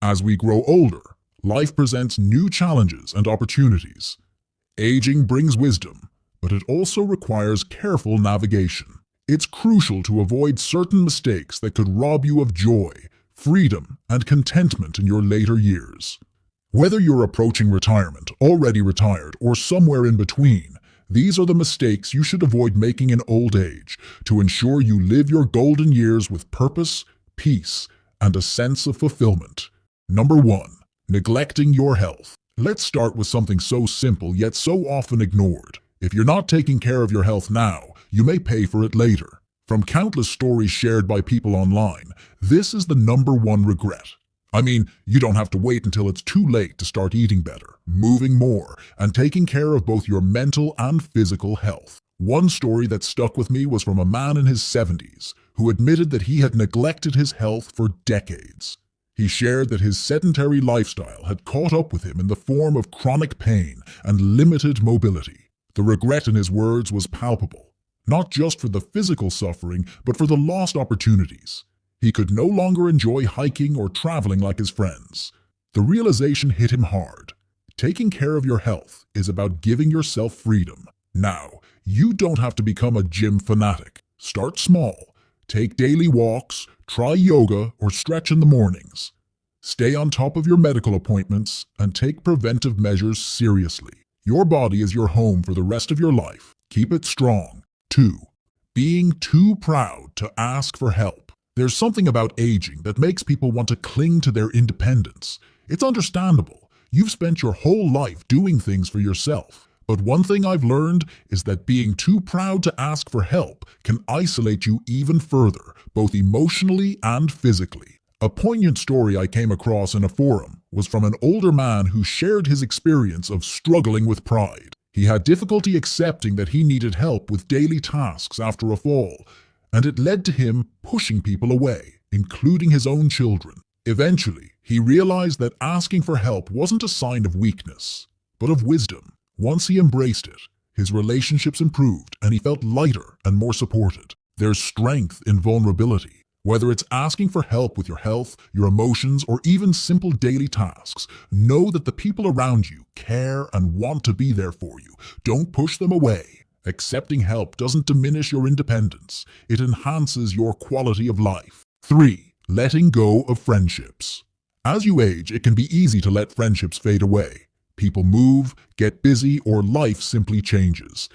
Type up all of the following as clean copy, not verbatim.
As we grow older, life presents new challenges and opportunities. Aging brings wisdom, but it also requires careful navigation. It's crucial to avoid certain mistakes that could rob you of joy, freedom, and contentment in your later years. Whether you're approaching retirement, already retired, or somewhere in between, these are the mistakes you should avoid making in old age to ensure you live your golden years with purpose, peace, and a sense of fulfillment. Number 1. Neglecting your health. Let's start with something so simple yet so often ignored. If you're not taking care of your health now, you may pay for it later. From countless stories shared by people online, this is the number one regret. I mean, you don't have to wait until it's too late to start eating better, moving more, and taking care of both your mental and physical health. One story that stuck with me was from a man in his 70s who admitted that he had neglected his health for decades. He shared that his sedentary lifestyle had caught up with him in the form of chronic pain and limited mobility. The regret in his words was palpable, not just for the physical suffering, but for the lost opportunities. He could no longer enjoy hiking or traveling like his friends. The realization hit him hard. Taking care of your health is about giving yourself freedom. Now, you don't have to become a gym fanatic. Start small. Take daily walks, try yoga, or stretch in the mornings. Stay on top of your medical appointments and take preventive measures seriously. Your body is your home for the rest of your life. Keep it strong. 2. Being too proud to ask for help. There's something about aging that makes people want to cling to their independence. It's understandable. You've spent your whole life doing things for yourself. But one thing I've learned is that being too proud to ask for help can isolate you even further, both emotionally and physically. A poignant story I came across in a forum was from an older man who shared his experience of struggling with pride. He had difficulty accepting that he needed help with daily tasks after a fall, and it led to him pushing people away, including his own children. Eventually, he realized that asking for help wasn't a sign of weakness, but of wisdom. Once he embraced it, his relationships improved and he felt lighter and more supported. There's strength in vulnerability. Whether it's asking for help with your health, your emotions, or even simple daily tasks, know that the people around you care and want to be there for you. Don't push them away. Accepting help doesn't diminish your independence. It enhances your quality of life. 3. Letting go of friendships. As you age, it can be easy to let friendships fade away. People move, get busy, or life simply changes.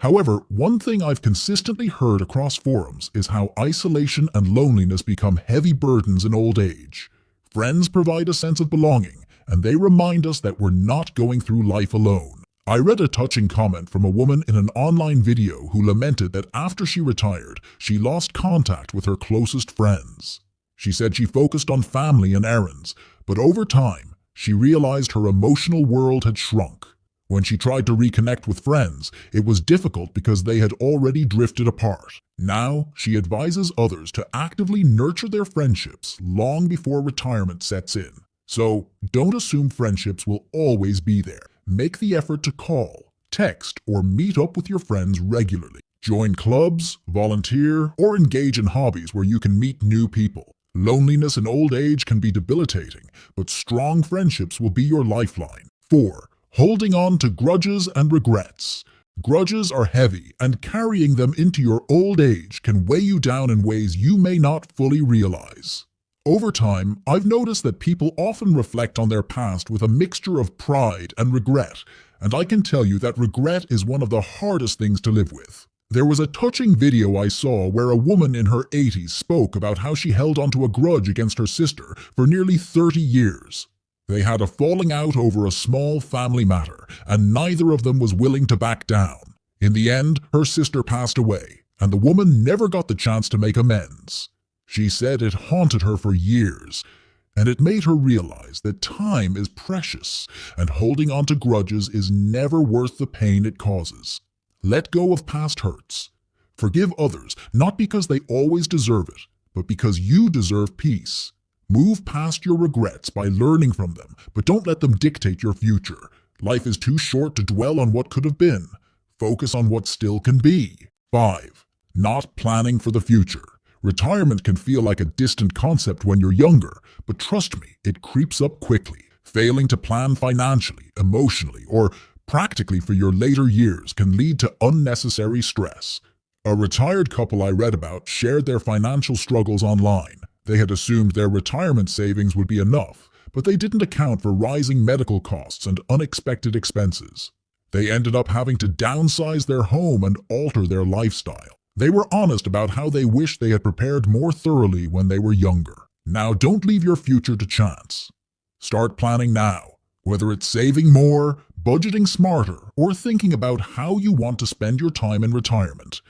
However, one thing I've consistently heard across forums is how isolation and loneliness become heavy burdens in old age. Friends provide a sense of belonging, and they remind us that we're not going through life alone. I read a touching comment from a woman in an online video who lamented that after she retired, she lost contact with her closest friends. She said she focused on family and errands, but over time, she realized her emotional world had shrunk. When she tried to reconnect with friends, it was difficult because they had already drifted apart. Now, she advises others to actively nurture their friendships long before retirement sets in. So, don't assume friendships will always be there. Make the effort to call, text, or meet up with your friends regularly. Join clubs, volunteer, or engage in hobbies where you can meet new people. Loneliness in old age can be debilitating, but strong friendships will be your lifeline. 4. Holding on to grudges and regrets. Grudges are heavy, and carrying them into your old age can weigh you down in ways you may not fully realize. Over time, I've noticed that people often reflect on their past with a mixture of pride and regret, and I can tell you that regret is one of the hardest things to live with. There was a touching video I saw where a woman in her 80s spoke about how she held onto a grudge against her sister for nearly 30 years. They had a falling out over a small family matter, and neither of them was willing to back down. In the end, her sister passed away, and the woman never got the chance to make amends. She said it haunted her for years, and it made her realize that time is precious, and holding on to grudges is never worth the pain it causes. Let go of past hurts. Forgive others, not because they always deserve it, but because you deserve peace. Move past your regrets by learning from them, but don't let them dictate your future. Life is too short to dwell on what could have been. Focus on what still can be. 5. Not planning for the future. Retirement can feel like a distant concept when you're younger, but trust me, it creeps up quickly. Failing to plan financially, emotionally, or practically for your later years can lead to unnecessary stress. A retired couple I read about shared their financial struggles online. They had assumed their retirement savings would be enough, but they didn't account for rising medical costs and unexpected expenses. They ended up having to downsize their home and alter their lifestyle. They were honest about how they wished they had prepared more thoroughly when they were younger. Now, don't leave your future to chance. Start planning now, whether it's saving more, budgeting smarter, or thinking about how you want to spend your time in retirement.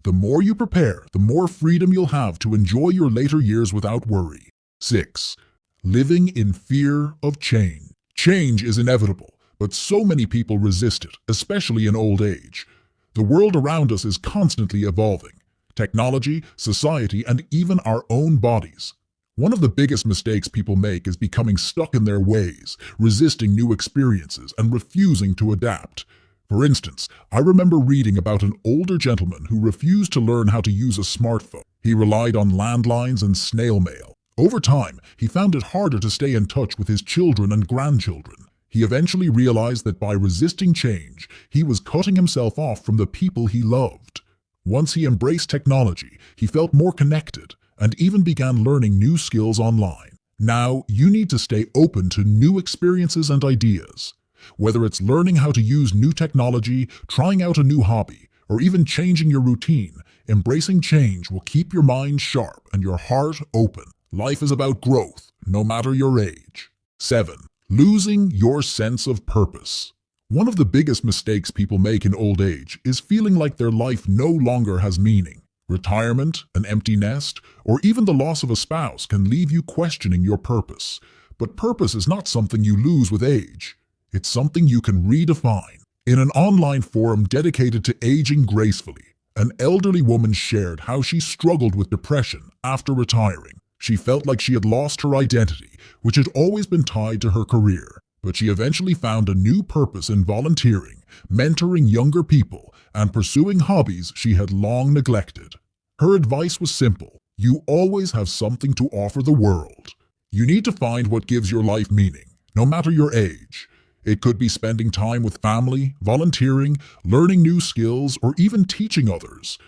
The more you prepare, the more freedom you'll have to enjoy your later years without worry. 6. Living in fear of change. Change is inevitable, but so many people resist it, especially in old age. The world around us is constantly evolving. Technology, society, and even our own bodies. One of the biggest mistakes people make is becoming stuck in their ways, resisting new experiences, and refusing to adapt. For instance, I remember reading about an older gentleman who refused to learn how to use a smartphone. He relied on landlines and snail mail. Over time, he found it harder to stay in touch with his children and grandchildren. He eventually realized that by resisting change, he was cutting himself off from the people he loved. Once he embraced technology, he felt more connected and even began learning new skills online. Now, you need to stay open to new experiences and ideas. Whether it's learning how to use new technology, trying out a new hobby, or even changing your routine, embracing change will keep your mind sharp and your heart open. Life is about growth, no matter your age. 7. Losing your sense of purpose. One of the biggest mistakes people make in old age is feeling like their life no longer has meaning. Retirement, an empty nest, or even the loss of a spouse can leave you questioning your purpose. But purpose is not something you lose with age. It's something you can redefine. In an online forum dedicated to aging gracefully, an elderly woman shared how she struggled with depression after retiring. She felt like she had lost her identity, which had always been tied to her career. But she eventually found a new purpose in volunteering, mentoring younger people, and pursuing hobbies she had long neglected. Her advice was simple: you always have something to offer the world. You need to find what gives your life meaning, no matter your age. It could be spending time with family, volunteering, learning new skills, or even teaching others.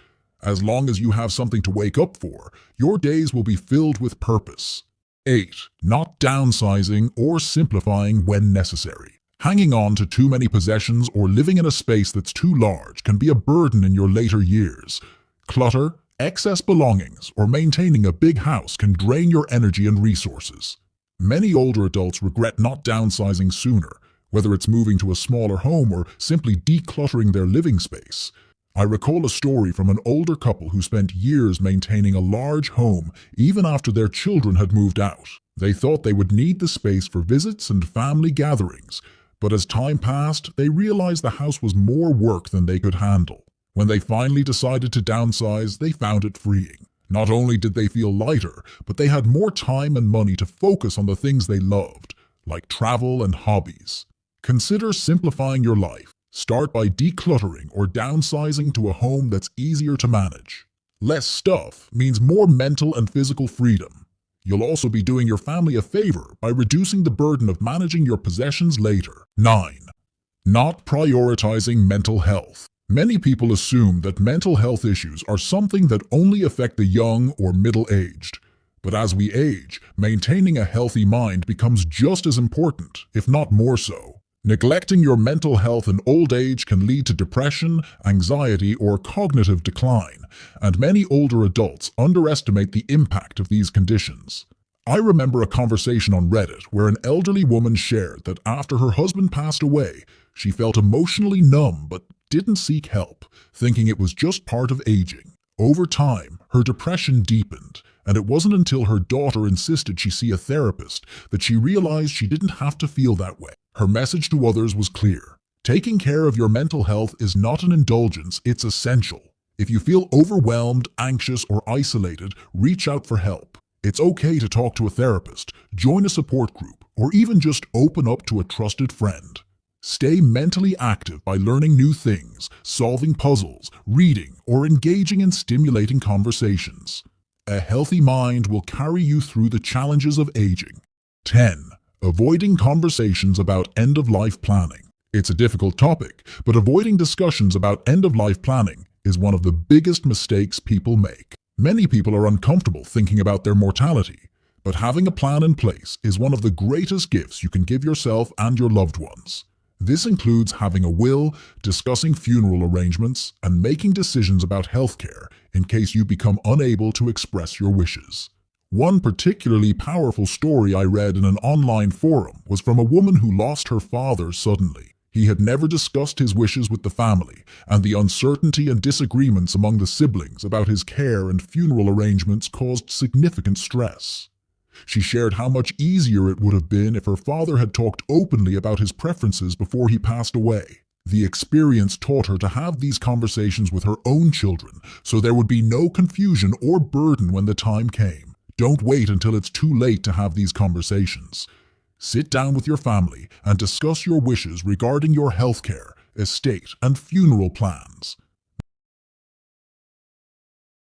As long as you have something to wake up for, your days will be filled with purpose. 8. Not downsizing or simplifying when necessary. Hanging on to too many possessions or living in a space that's too large can be a burden in your later years. Clutter, excess belongings, or maintaining a big house can drain your energy and resources. Many older adults regret not downsizing sooner, whether it's moving to a smaller home or simply decluttering their living space. I recall a story from an older couple who spent years maintaining a large home even after their children had moved out. They thought they would need the space for visits and family gatherings, but as time passed, they realized the house was more work than they could handle. When they finally decided to downsize, they found it freeing. Not only did they feel lighter, but they had more time and money to focus on the things they loved, like travel and hobbies. Consider simplifying your life. Start by decluttering or downsizing to a home that's easier to manage. Less stuff means more mental and physical freedom. You'll also be doing your family a favor by reducing the burden of managing your possessions later. 9. Not prioritizing mental health. Many people assume that mental health issues are something that only affect the young or middle-aged. But as we age, maintaining a healthy mind becomes just as important, if not more so. Neglecting your mental health in old age can lead to depression, anxiety, or cognitive decline, and many older adults underestimate the impact of these conditions. I remember a conversation on Reddit where an elderly woman shared that after her husband passed away, she felt emotionally numb but didn't seek help, thinking it was just part of aging. Over time, her depression deepened, and it wasn't until her daughter insisted she see a therapist that she realized she didn't have to feel that way. Her message to others was clear. Taking care of your mental health is not an indulgence, it's essential. If you feel overwhelmed, anxious, or isolated, reach out for help. It's okay to talk to a therapist, join a support group, or even just open up to a trusted friend. Stay mentally active by learning new things, solving puzzles, reading, or engaging in stimulating conversations. A healthy mind will carry you through the challenges of aging. 10. Avoiding conversations about end-of-life planning. It's a difficult topic, but avoiding discussions about end-of-life planning is one of the biggest mistakes people make. Many people are uncomfortable thinking about their mortality, but having a plan in place is one of the greatest gifts you can give yourself and your loved ones. This includes having a will, discussing funeral arrangements, and making decisions about healthcare in case you become unable to express your wishes. One particularly powerful story I read in an online forum was from a woman who lost her father suddenly. He had never discussed his wishes with the family, and the uncertainty and disagreements among the siblings about his care and funeral arrangements caused significant stress. She shared how much easier it would have been if her father had talked openly about his preferences before he passed away. The experience taught her to have these conversations with her own children, so there would be no confusion or burden when the time came. Don't wait until it's too late to have these conversations. Sit down with your family and discuss your wishes regarding your healthcare, estate, and funeral plans.